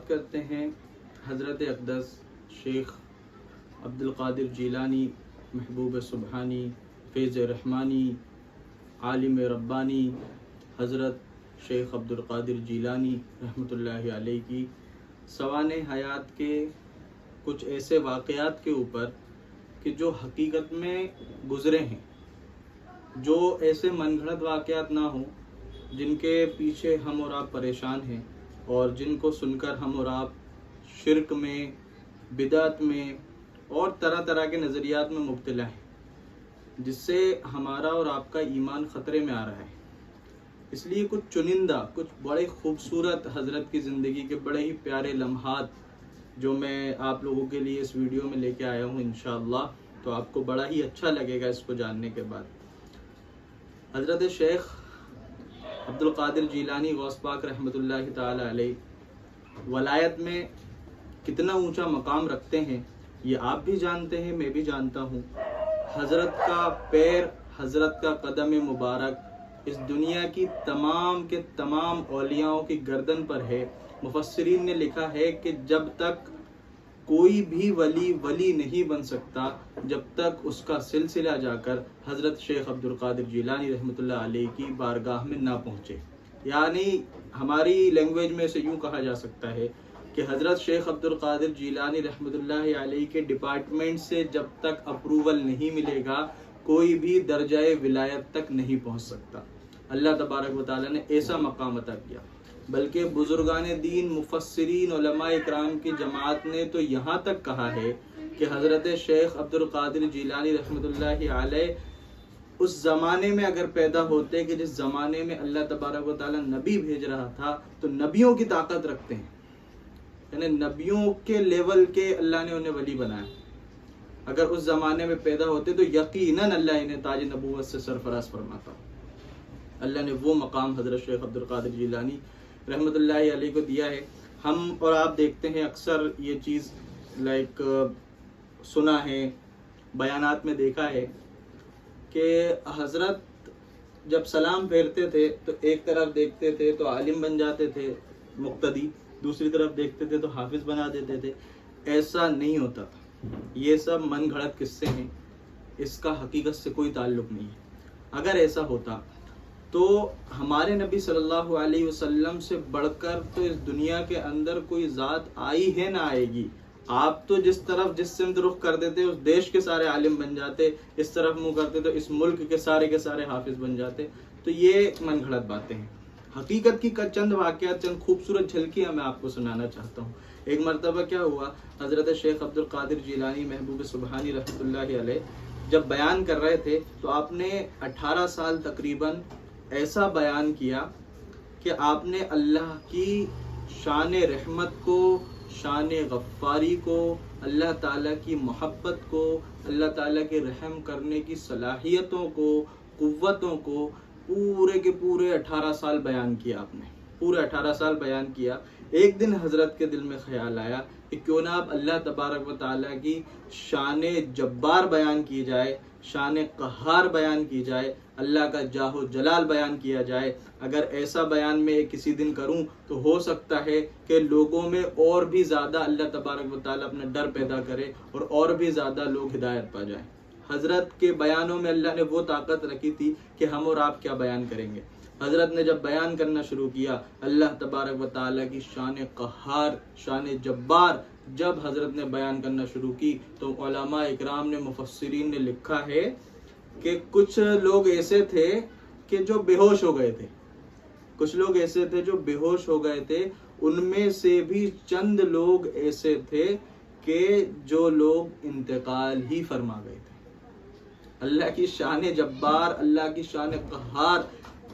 کرتے ہیں حضرت اقدس شیخ عبد القادر جیلانی محبوب سبحانی فیض رحمانی عالم ربانی حضرت شیخ عبد القادر جیلانی رحمۃ اللہ علیہ کی سوانح حیات کے کچھ ایسے واقعات کے اوپر کہ جو حقیقت میں گزرے ہیں، جو ایسے من گھڑت واقعات نہ ہوں جن کے پیچھے ہم اور آپ پریشان ہیں اور جن کو سن کر ہم اور آپ شرک میں، بدعت میں اور طرح طرح کے نظریات میں مبتلا ہیں، جس سے ہمارا اور آپ کا ایمان خطرے میں آ رہا ہے۔ اس لیے کچھ چنندہ، کچھ بڑے خوبصورت حضرت کی زندگی کے بڑے ہی پیارے لمحات جو میں آپ لوگوں کے لیے اس ویڈیو میں لے کے آیا ہوں انشاءاللہ، تو آپ کو بڑا ہی اچھا لگے گا اس کو جاننے کے بعد۔ حضرت شیخ عبد القادر جیلانی غوث پاک رحمۃ اللہ تعالی علیہ ولایت میں کتنا اونچا مقام رکھتے ہیں یہ آپ بھی جانتے ہیں، میں بھی جانتا ہوں۔ حضرت کا پیر، حضرت کا قدم مبارک اس دنیا کی تمام کے تمام اولیاءوں کی گردن پر ہے۔ مفسرین نے لکھا ہے کہ جب تک کوئی بھی ولی نہیں بن سکتا جب تک اس کا سلسلہ جا کر حضرت شیخ عبد القادر جیلانی رحمۃ اللہ علیہ کی بارگاہ میں نہ پہنچے۔ یعنی ہماری لینگویج میں اسے یوں کہا جا سکتا ہے کہ حضرت شیخ عبد القادر جیلانی رحمۃ اللہ علیہ کے ڈپارٹمنٹ سے جب تک اپروول نہیں ملے گا کوئی بھی درجہ ولایت تک نہیں پہنچ سکتا۔ اللہ تبارک و تعالیٰ نے ایسا مقام عطا کیا، بلکہ بزرگان دین، مفسرین، علماء اکرام کی جماعت نے تو یہاں تک کہا ہے کہ حضرت شیخ عبد القادر جیلانی رحمۃ اللہ علیہ اس زمانے میں اگر پیدا ہوتے کہ جس زمانے میں اللہ تبارک و تعالیٰ نبی بھیج رہا تھا تو نبیوں کی طاقت رکھتے ہیں، یعنی نبیوں کے لیول کے اللہ نے انہیں ولی بنایا۔ اگر اس زمانے میں پیدا ہوتے تو یقیناً اللہ انہیں تاج نبوت سے سرفراز فرماتا۔ اللہ نے وہ مقام حضرت شیخ عبد القادر جیلانی رحمۃ اللہ علیہ کو دیا ہے۔ ہم اور آپ دیکھتے ہیں اکثر یہ چیز سنا ہے، بیانات میں دیکھا ہے کہ حضرت جب سلام پھیرتے تھے تو ایک طرف دیکھتے تھے تو عالم بن جاتے تھے مقتدی، دوسری طرف دیکھتے تھے تو حافظ بنا دیتے تھے۔ ایسا نہیں ہوتا تھا، یہ سب من گھڑت قصے ہیں، اس کا حقیقت سے کوئی تعلق نہیں ہے۔ اگر ایسا ہوتا تو ہمارے نبی صلی اللہ علیہ وسلم سے بڑھ کر تو اس دنیا کے اندر کوئی ذات آئی ہے نہ آئے گی۔ آپ تو جس طرف جس سمت رخ کر دیتے اس دیش کے سارے عالم بن جاتے، اس طرف منہ کرتے تو اس ملک کے سارے حافظ بن جاتے۔ تو یہ من گھڑت باتیں ہیں۔ حقیقت کی چند واقعات، چند خوبصورت جھلکیاں میں آپ کو سنانا چاہتا ہوں۔ ایک مرتبہ کیا ہوا، حضرت شیخ عبد القادر جیلانی محبوب سبحانی رحمۃ اللہ علیہ جب بیان کر رہے تھے تو آپ نے 18 سال تقریباً ایسا بیان کیا کہ آپ نے اللہ کی شان رحمت کو، شان غفاری کو، اللہ تعالیٰ کی محبت کو، اللہ تعالیٰ کے رحم کرنے کی صلاحیتوں کو، قوتوں کو پورے کے پورے 18 سال بیان کیا۔ آپ نے پورے 18 سال بیان کیا۔ ایک دن حضرت کے دل میں خیال آیا کہ کیوں نہ اب اللہ تبارک و تعالیٰ کی شان جبار بیان کی جائے، شان قہار بیان کی جائے، اللہ کا جاہ و جلال بیان کیا جائے۔ اگر ایسا بیان میں کسی دن کروں تو ہو سکتا ہے کہ لوگوں میں اور بھی زیادہ اللہ تبارک و تعالیٰ اپنا ڈر پیدا کرے اور بھی زیادہ لوگ ہدایت پا جائیں۔ حضرت کے بیانوں میں اللہ نے وہ طاقت رکھی تھی کہ ہم اور آپ کیا بیان کریں گے۔ حضرت نے جب بیان کرنا شروع کیا، اللہ تبارک و تعالیٰ کی شان قہار، شان جبار جب حضرت نے بیان کرنا شروع کی تو علماء اکرام نے، مفسرین نے لکھا ہے کہ کچھ لوگ ایسے تھے کہ جو بے ہوش ہو گئے تھے، کچھ لوگ ایسے تھے جو بے ہوش ہو گئے تھے۔ ان میں سے بھی چند لوگ ایسے تھے کہ جو لوگ انتقال ہی فرما گئے تھے۔ اللہ کی شان جبار، اللہ کی شان قہار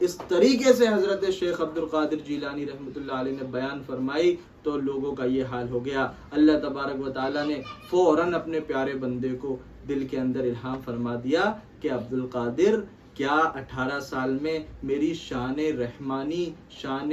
اس طریقے سے حضرت شیخ عبد القادر جیلانی رحمۃ اللہ علیہ نے بیان فرمائی تو لوگوں کا یہ حال ہو گیا۔ اللہ تبارک و تعالیٰ نے فوراً اپنے پیارے بندے کو دل کے اندر الہام فرما دیا کہ عبد القادر، کیا 18 سال میں میری شان رحمانی، شان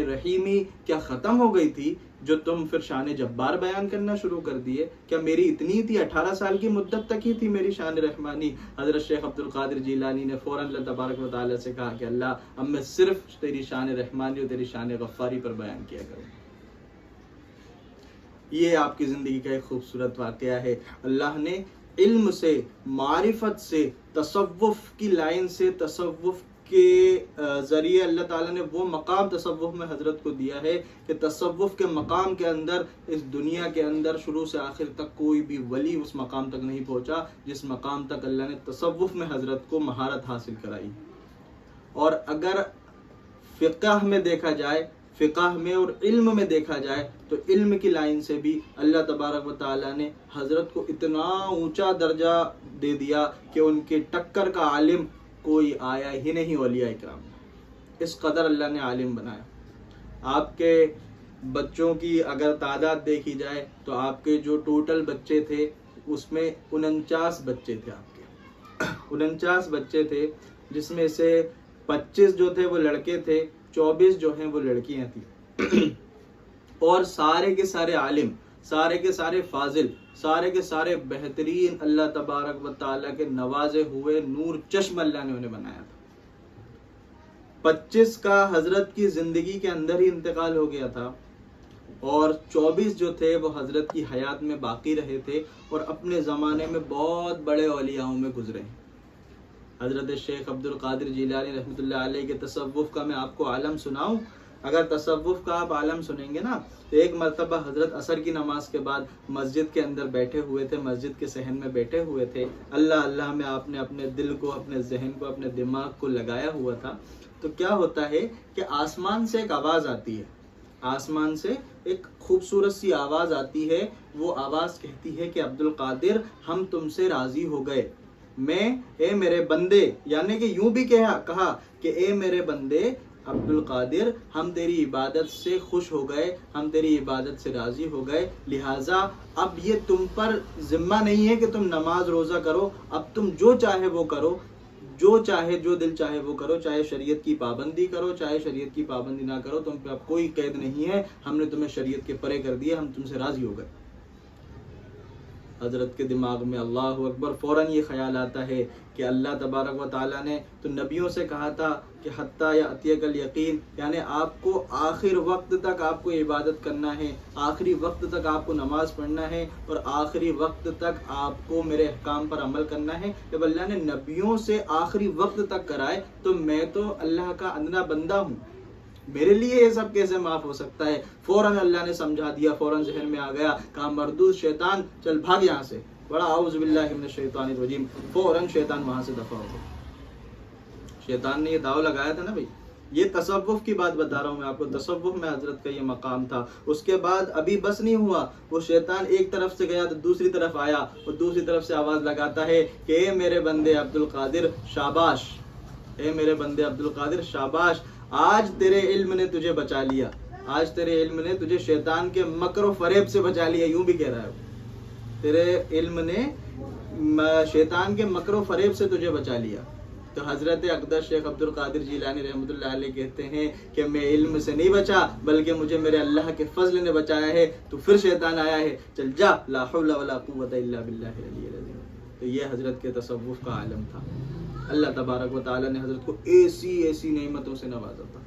رحیمی کیا ختم ہو گئی تھی؟ جو تم پھر شان جبار بیان کرنا شروع کر دیے. کیا میری اتنی تھی؟ 18 سال کی مدت تک ہی تھی میری شان رحمانی. حضرت شیخ عبد القادر جیلانی نے فوراً اللہ تبارک و تعالیٰ سے کہا کہ اللہ اب میں صرف تیری شان رحمانی اور تیری شان غفاری پر بیان کیا کروں. یہ آپ کی زندگی کا ایک خوبصورت واقعہ ہے. اللہ نے علم سے، معرفت سے، تصوف کی لائن سے، تصوف کے ذریعے اللہ تعالیٰ نے وہ مقام تصوف میں حضرت کو دیا ہے کہ تصوف کے مقام کے اندر اس دنیا کے اندر شروع سے آخر تک کوئی بھی ولی اس مقام تک نہیں پہنچا جس مقام تک اللہ نے تصوف میں حضرت کو مہارت حاصل کرائی. اور اگر فقہ میں دیکھا جائے، فقہ میں اور علم میں دیکھا جائے تو علم کی لائن سے بھی اللہ تبارک و تعالیٰ نے حضرت کو اتنا اونچا درجہ دے دیا کہ ان کے ٹکر کا عالم کوئی آیا ہی نہیں اولیاء اکرام میں. اس قدر اللہ نے عالم بنایا. آپ کے بچوں کی اگر تعداد دیکھی جائے تو آپ کے جو ٹوٹل بچے تھے اس میں 49 بچے تھے. آپ کے 49 بچے تھے جس میں سے 25 جو تھے وہ لڑکے تھے، 24 جو ہیں وہ لڑکیاں تھیں. اور سارے کے سارے عالم، سارے کے سارے فاضل، سارے کے سارے بہترین اللہ تبارک و تعالیٰ کے نوازے ہوئے نور چشم اللہ نے انہیں بنایا تھا. 25 کا حضرت کی زندگی کے اندر ہی انتقال ہو گیا تھا اور 24 جو تھے وہ حضرت کی حیات میں باقی رہے تھے اور اپنے زمانے میں بہت بڑے اولیاؤں میں گزرے. حضرت شیخ عبد القادر جیلانی رحمۃ اللہ علیہ کے تصوف کا میں آپ کو عالم سناؤں. اگر تصوف کا آپ عالم سنیں گے نا تو ایک مرتبہ حضرت عصر کی نماز کے بعد مسجد کے اندر بیٹھے ہوئے تھے، مسجد کے صحن میں بیٹھے ہوئے تھے. اللہ اللہ میں آپ نے اپنے دل کو، اپنے ذہن کو، اپنے دماغ کو لگایا ہوا تھا. تو کیا ہوتا ہے کہ آسمان سے ایک آواز آتی ہے، آسمان سے ایک خوبصورت سی آواز آتی ہے. وہ آواز کہتی ہے کہ عبد القادر ہم تم سے راضی ہو گئے. اے میرے بندے، یعنی کہ یوں بھی کہا کہ اے میرے بندے عبد القادر ہم تیری عبادت سے خوش ہو گئے، ہم تیری عبادت سے راضی ہو گئے، لہٰذا اب یہ تم پر ذمہ نہیں ہے کہ تم نماز روزہ کرو، اب تم جو چاہے وہ کرو، جو چاہے، جو دل چاہے وہ کرو، چاہے شریعت کی پابندی کرو، چاہے شریعت کی پابندی نہ کرو، تم پہ اب کوئی قید نہیں ہے، ہم نے تمہیں شریعت کے پرے کر دیا، ہم تم سے راضی ہو گئے. حضرت کے دماغ میں اللہ اکبر فوراً یہ خیال آتا ہے کہ اللہ تبارک و تعالیٰ نے تو نبیوں سے کہا تھا کہ حتیٰ یأتیک الیقین، یعنی آپ کو آخر وقت تک آپ کو عبادت کرنا ہے، آخری وقت تک آپ کو نماز پڑھنا ہے اور آخری وقت تک آپ کو میرے احکام پر عمل کرنا ہے. جب اللہ نے نبیوں سے آخری وقت تک کرائے تو میں تو اللہ کا ادنا بندہ ہوں، میرے لیے یہ سب کیسے معاف ہو سکتا ہے. فوراً اللہ نے سمجھا دیا، فوراً ذہن میں آ گیا، کہا مردود شیطان چل بھاگ یہاں سے، بڑا اعوذ باللہ من الشیطان الرجیم. فوراً شیطان وہاں سے دفع ہو گیا. شیطان نے یہ داؤ لگایا تھا نا بھائی. یہ تصوف کی بات بتا رہا ہوں میں آپ کو، تصوف میں حضرت کا یہ مقام تھا. اس کے بعد ابھی بس نہیں ہوا، وہ شیطان ایک طرف سے گیا تو دوسری طرف آیا اور دوسری طرف سے آواز لگاتا ہے کہ اے میرے بندے عبد القادر شاباش، اے میرے بندے عبد القادر شاباش، آج تیرے علم نے تجھے بچا لیا، آج تیرے علم نے تجھے شیطان کے مکر و فریب سے بچا لیا. یوں بھی کہہ رہا ہے، تیرے علم نے شیطان کے مکر و فریب سے تجھے بچا لیا. تو حضرت اقدس شیخ عبد القادر جیلانی رحمۃ اللہ علیہ کہتے ہیں کہ میں علم سے نہیں بچا بلکہ مجھے میرے اللہ کے فضل نے بچایا ہے. تو پھر شیطان آیا ہے، چل جا، لا حول ولا قوت الا باللہ العلی العظیم. تو یہ حضرت کے تصوف کا عالم تھا. اللہ تبارک و تعالیٰ نے حضرت کو ایسی نعمتوں سے نوازا تھا.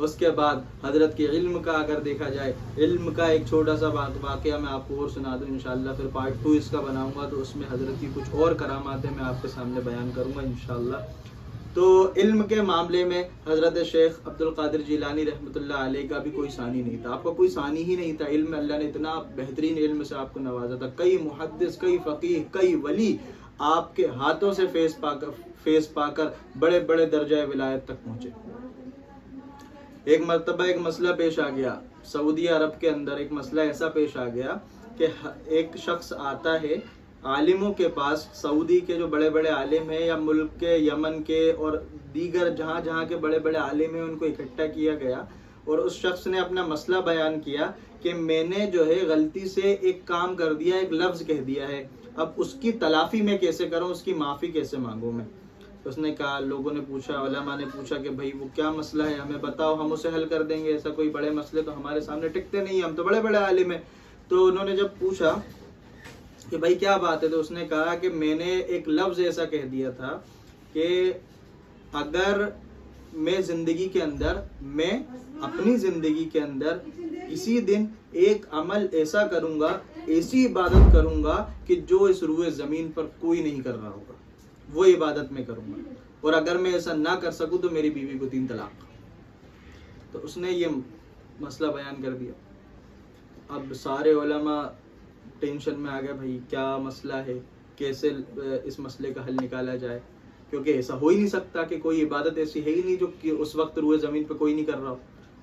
اس کے بعد حضرت کے علم کا اگر دیکھا جائے، علم کا ایک چھوٹا سا واقعہ میں آپ کو اور سنا دوں انشاءاللہ، پھر پارٹ 2 اس کا بناؤں گا تو اس میں حضرت کی کچھ اور کرامات ہیں میں آپ کے سامنے بیان کروں گا انشاءاللہ. تو علم کے معاملے میں حضرت شیخ عبد القادر جیلانی رحمۃ اللہ علیہ کا بھی کوئی ثانی نہیں تھا. آپ کا کوئی ثانی ہی نہیں تھا. علم میں اللہ نے اتنا بہترین علم سے آپ کو نوازا تھا. کئی محدث، کئی فقیہ، کئی ولی آپ کے ہاتھوں سے فیض پا کر بڑے بڑے درجہ ولایت تک پہنچے. ایک مرتبہ ایک مسئلہ پیش آ گیا سعودی عرب کے اندر. ایک مسئلہ ایسا پیش آ گیا کہ ایک شخص آتا ہے عالموں کے پاس، سعودی کے جو بڑے بڑے عالم ہیں یا ملک کے، یمن کے اور دیگر جہاں جہاں کے بڑے بڑے عالم ہیں، ان کو اکٹھا کیا گیا اور اس شخص نے اپنا مسئلہ بیان کیا کہ میں نے جو ہے غلطی سے ایک کام کر دیا، ایک لفظ کہہ دیا ہے، اب اس کی تلافی میں کیسے کروں، اس کی معافی کیسے مانگوں میں. اس نے کہا, لوگوں نے پوچھا, علماء نے پوچھا کہ بھائی وہ کیا مسئلہ ہے, ہمیں بتاؤ, ہم اسے حل کر دیں گے, ایسا کوئی بڑے مسئلے تو ہمارے سامنے ٹکتے نہیں ہیں, ہم تو بڑے بڑے عالم ہیں. تو انہوں نے جب پوچھا کہ بھائی کیا بات ہے, تو اس نے کہا کہ میں نے ایک لفظ ایسا کہہ دیا تھا کہ اگر میں زندگی کے اندر, میں اپنی زندگی کے اندر کسی دن ایک عمل ایسا کروں گا, ایسی عبادت کروں گا کہ جو اس روئے زمین پر کوئی نہیں کر رہا ہوگا, وہ عبادت میں کروں گا, اور اگر میں ایسا نہ کر سکوں تو میری بیوی کو 3 طلاق. تو اس نے یہ مسئلہ بیان کر دیا. اب سارے علماء ٹینشن میں آ گئے, بھائی کیا مسئلہ ہے, کیسے اس مسئلے کا حل نکالا جائے, کیونکہ ایسا ہو ہی نہیں سکتا کہ کوئی عبادت ایسی ہے ہی نہیں جو کہ اس وقت روئے زمین پہ کوئی نہیں کر رہا ہو.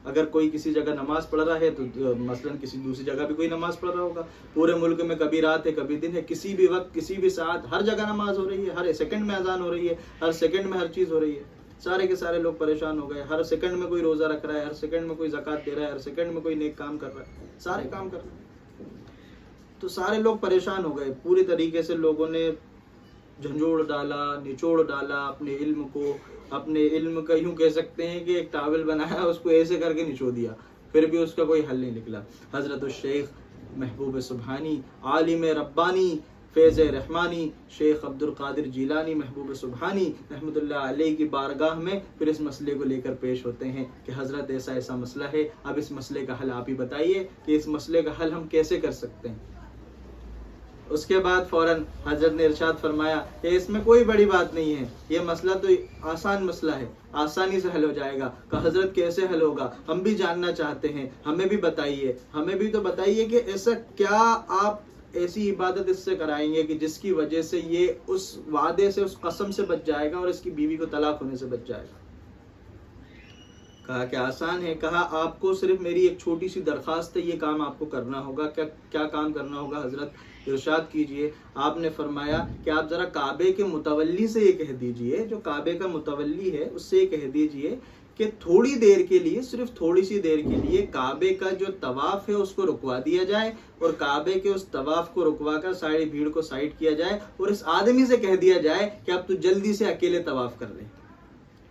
اگر کوئی کسی جگہ نماز پڑھ رہا ہے تو مثلا کسی دوسری جگہ بھی کوئی نماز پڑھ رہا ہوگا. پورے ملک میں کبھی رات ہے کبھی دن ہے, کسی بھی وقت کسی بھی ساتھ ہر جگہ نماز ہو رہی ہے, ہر سیکنڈ میں اذان ہو رہی ہے, ہر سیکنڈ میں ہر چیز ہو رہی ہے. سارے کے سارے لوگ پریشان ہو گئے, ہر سیکنڈ میں کوئی روزہ رکھ رہا ہے, ہر سیکنڈ میں کوئی زکوٰۃ دے رہا ہے, ہر سیکنڈ میں کوئی نیک کام کر رہا ہے, سارے کام کر رہے ہیں. تو سارے لوگ پریشان ہو گئے. پوری طریقے سے لوگوں نے جھنجھوڑ ڈالا, نچوڑ ڈالا اپنے علم کو, اپنے علم کا یوں کہہ سکتے ہیں کہ ایک ٹاول بنایا, اس کو ایسے کر کے نچو دیا, پھر بھی اس کا کوئی حل نہیں نکلا. حضرت الشیخ محبوب سبحانی, عالم ربانی, فیض رحمانی, شیخ عبد القادر جیلانی محبوب سبحانی رحمۃ اللہ علیہ کی بارگاہ میں پھر اس مسئلے کو لے کر پیش ہوتے ہیں کہ حضرت ایسا ایسا مسئلہ ہے, اب اس مسئلے کا حل آپ ہی بتائیے کہ اس مسئلے کا حل ہم کیسے کر سکتے ہیں. اس کے بعد فوراً حضرت نے ارشاد فرمایا کہ اس میں کوئی بڑی بات نہیں ہے, یہ مسئلہ تو آسان مسئلہ ہے, آسانی سے حل ہو جائے گا. کہ حضرت کیسے حل ہوگا, ہم بھی جاننا چاہتے ہیں, ہمیں بھی بتائیے, ہمیں بھی تو بتائیے کہ ایسا کیا آپ ایسی عبادت اس سے کرائیں گے کہ جس کی وجہ سے یہ اس وعدے سے, اس قسم سے بچ جائے گا اور اس کی بیوی کو طلاق ہونے سے بچ جائے گا. کہا کہ آسان ہے. کہا آپ کو صرف میری ایک چھوٹی سی درخواست ہے, یہ کام آپ کو کرنا ہوگا. کیا کام کرنا ہوگا حضرت, ارشاد کیجئے. آپ نے فرمایا کہ آپ ذرا کعبے کے متولی سے یہ کہہ دیجئے, جو کعبے کا متولی ہے اس سے یہ کہہ دیجئے کہ تھوڑی دیر کے لیے, صرف تھوڑی سی دیر کے لیے کعبے کا جو طواف ہے اس کو رکوا دیا جائے, اور کعبے کے اس طواف کو رکوا کر ساری بھیڑ کو سائڈ کیا جائے, اور اس آدمی سے کہہ دیا جائے کہ اب تو جلدی سے اکیلے طواف کر لیں.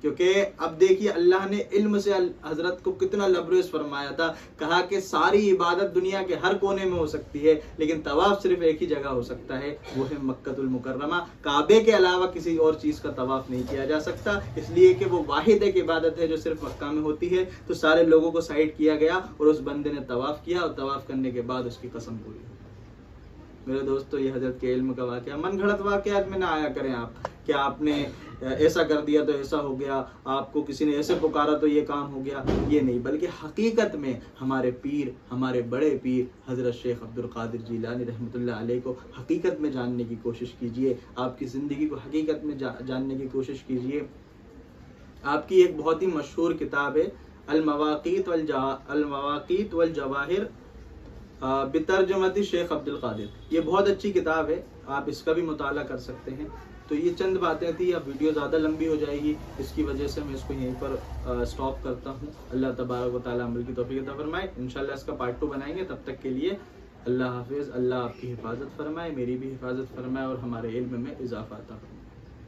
کیونکہ اب دیکھیے اللہ نے علم سے حضرت کو کتنا لبریز فرمایا تھا. کہا کہ ساری عبادت دنیا کے ہر کونے میں ہو سکتی ہے, لیکن طواف صرف ایک ہی جگہ ہو سکتا ہے, وہ ہے مکہ المکرمہ. کعبے کے علاوہ کسی اور چیز کا طواف نہیں کیا جا سکتا, اس لیے کہ وہ واحد ایک عبادت ہے جو صرف مکہ میں ہوتی ہے. تو سارے لوگوں کو سائڈ کیا گیا اور اس بندے نے طواف کیا, اور طواف کرنے کے بعد اس کی قسم پوری ہوئی. میرے دوستو, یہ حضرت کے علم کا واقعہ, من گھڑت واقعات میں نہ آیا کریں آپ کہ آپ نے ایسا کر دیا تو ایسا ہو گیا, آپ کو کسی نے ایسے پکارا تو یہ کام ہو گیا. یہ نہیں, بلکہ حقیقت میں ہمارے پیر, ہمارے بڑے پیر حضرت شیخ عبد القادر جیلانی رحمۃ اللہ علیہ کو حقیقت میں جاننے کی کوشش کیجئے. آپ کی زندگی کو حقیقت میں جاننے کی کوشش کیجئے. آپ کی ایک بہت ہی مشہور کتاب ہے المواقیت والجواہر بترجمہ شیخ عبد القادر. یہ بہت اچھی کتاب ہے, آپ اس کا بھی مطالعہ کر سکتے ہیں. تو یہ چند باتیں تھیں, اب ویڈیو زیادہ لمبی ہو جائے گی, اس کی وجہ سے میں اس کو یہیں پر سٹاپ کرتا ہوں. اللہ تبارک و تعالیٰ عمل کی توفیق عطا فرمائے. انشاءاللہ اس کا پارٹ 2 بنائیں گے. تب تک کے لیے اللہ حافظ. اللہ آپ کی حفاظت فرمائے, میری بھی حفاظت فرمائے, اور ہمارے علم میں اضافہ عطا فرمائے.